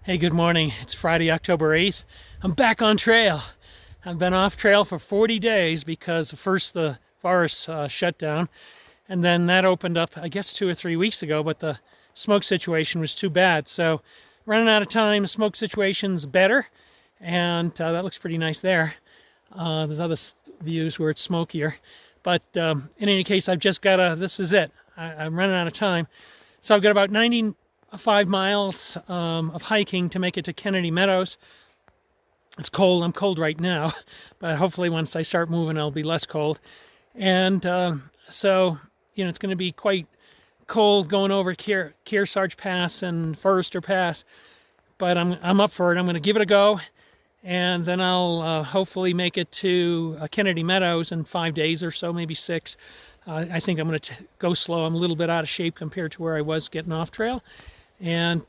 Hey, good morning. It's Friday, October 8th. I'm back on trail. I've been off trail for 40 days because first the forest shut down, and then that opened up, I guess, 2 or 3 weeks ago, but the smoke situation was too bad. So running out of time, smoke situation's better, and that looks pretty nice there. There's other views where it's smokier. But in any case, I've just got this is it. I'm running out of time. So I've got about 95 miles of hiking to make it to Kennedy Meadows. It's cold. I'm cold right now, but hopefully once I start moving, I'll be less cold. And so, it's going to be quite cold going over Kearsage Pass and Forester Pass, but I'm up for it. I'm going to give it a go, and then I'll hopefully make it to Kennedy Meadows in 5 days or so, maybe 6. I think I'm going to go slow. I'm a little bit out of shape compared to where I was getting off trail. And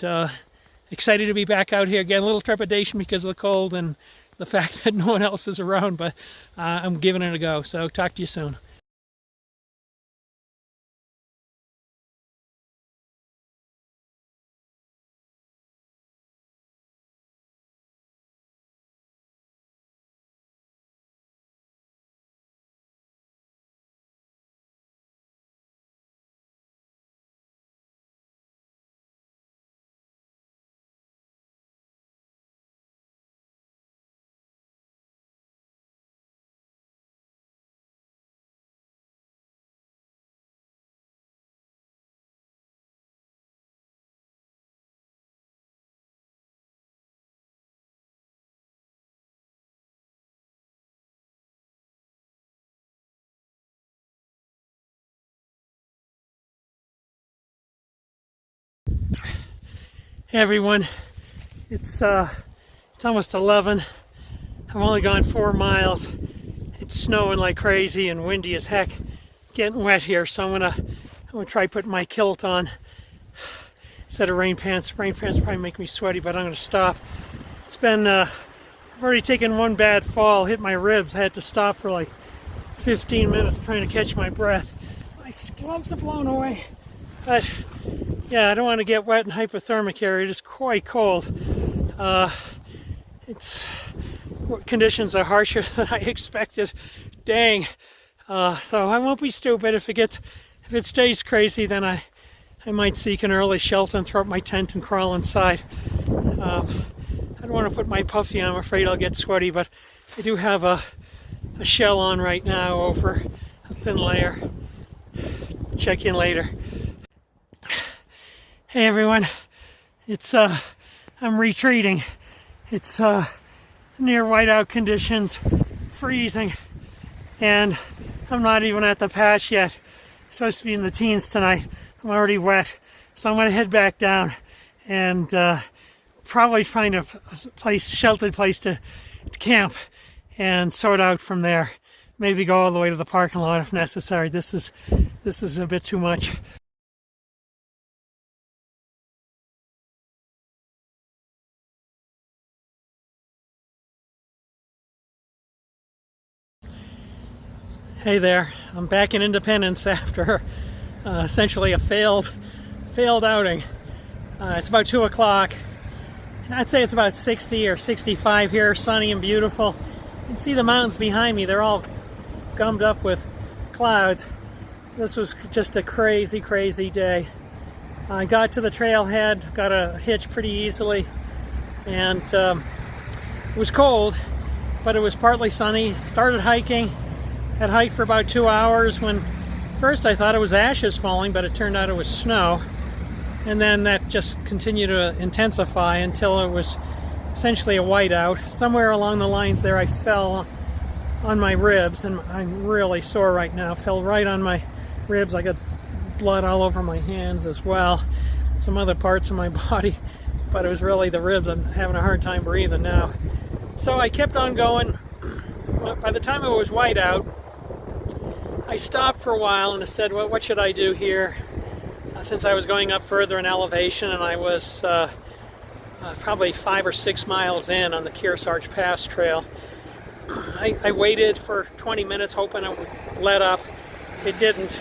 excited to be back out here again. A little trepidation because of the cold and the fact that no one else is around, but I'm giving it a go. So talk to you soon. Hey everyone, it's almost 11. I've only gone 4 miles. It's snowing like crazy and windy as heck, getting wet here. So I'm gonna try putting my kilt on instead of rain pants. Rain pants probably make me sweaty, but I'm gonna stop. It's been I've already taken one bad fall, hit my ribs. I had to stop for like 15 minutes trying to catch my breath. My gloves are blown away, but yeah, I don't want to get wet and hypothermic here. It is quite cold. Conditions are harsher than I expected. Dang. So I won't be stupid. If it stays crazy, then I might seek an early shelter and throw up my tent and crawl inside. I don't want to put my puffy on. I'm afraid I'll get sweaty, but I do have a shell on right now over a thin layer. Check in later. Hey everyone, it's I'm retreating. It's near whiteout conditions, freezing, and I'm not even at the pass yet. I'm supposed to be in the teens tonight. I'm already wet, so I'm gonna head back down and probably find a sheltered place to camp and sort out from there. Maybe go all the way to the parking lot if necessary. This is a bit too much. Hey there, I'm back in Independence after essentially a failed outing. It's about 2 o'clock. I'd say it's about 60 or 65 here, sunny and beautiful. You can see the mountains behind me. They're all gummed up with clouds. This was just a crazy, crazy day. I got to the trailhead, got a hitch pretty easily, and it was cold, but it was partly sunny. Started hiking. Had hiked for about 2 hours when first I thought it was ashes falling, but it turned out it was snow. And then that just continued to intensify until it was essentially a whiteout. Somewhere along the lines there I fell on my ribs, and I'm really sore right now. Fell right on my ribs. I got blood all over my hands as well. Some other parts of my body, but it was really the ribs. I'm having a hard time breathing now. So I kept on going. By the time it was whiteout, I stopped for a while and I said, well, what should I do here? Since I was going up further in elevation, and I was probably 5 or 6 miles in on the Kearsage Pass trail. I waited for 20 minutes hoping it would let up. It didn't.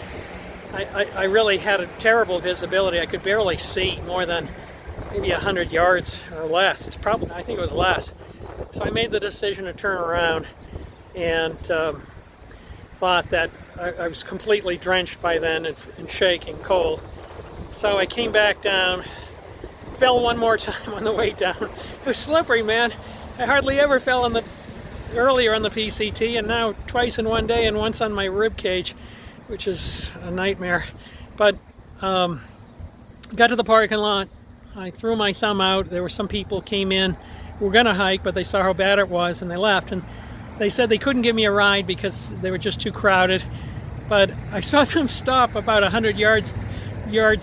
I really had a terrible visibility. I could barely see more than maybe 100 yards or less. It's probably, I think it was less. So I made the decision to turn around, and thought that I was completely drenched by then and shaking cold. So I came back down, fell one more time on the way down. It was slippery, man. I hardly ever fell earlier on the PCT, and now twice in one day, and once on my rib cage, which is a nightmare. But got to the parking lot. I threw my thumb out. There were some people came in who were gonna hike, but they saw how bad it was and they left. And they said they couldn't give me a ride because they were just too crowded. But I saw them stop about 100 yards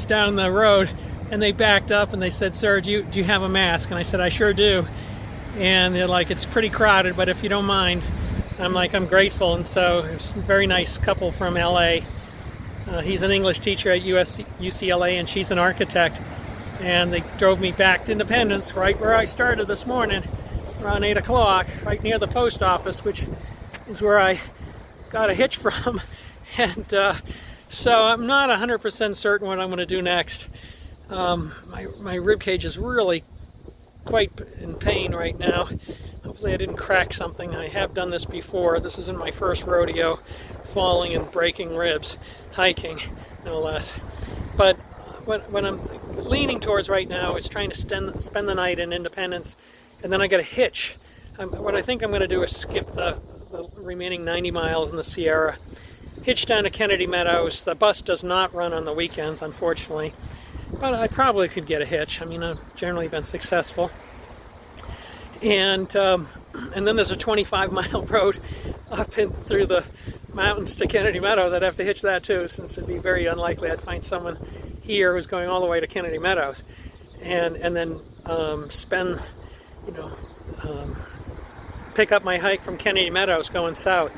down the road, and they backed up and they said, "Sir, do you have a mask?" And I said, "I sure do." And they're like, "It's pretty crowded, but if you don't mind." I'm like, "I'm grateful." And so it was a very nice couple from LA. He's an English teacher at UCLA, and she's an architect. And they drove me back to Independence, right where I started this morning, around 8 o'clock, right near the post office, which is where I got a hitch from. And so I'm not 100% certain what I'm going to do next. My rib cage is really quite in pain right now. Hopefully I didn't crack something. I have done this before. This isn't my first rodeo, falling and breaking ribs, hiking, no less. But what I'm leaning towards right now is trying to spend the night in Independence, and then I got a hitch. What I think I'm going to do is skip the remaining 90 miles in the Sierra, hitch down to Kennedy Meadows. The bus does not run on the weekends, unfortunately, but I probably could get a hitch. I mean, I've generally been successful. And then there's a 25-mile road up and through the mountains to Kennedy Meadows. I'd have to hitch that too, since it'd be very unlikely I'd find someone here who's going all the way to Kennedy Meadows, and then pick up my hike from Kennedy Meadows going south.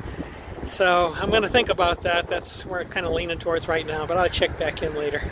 So I'm going to think about that. That's where I'm kind of leaning towards right now, but I'll check back in later.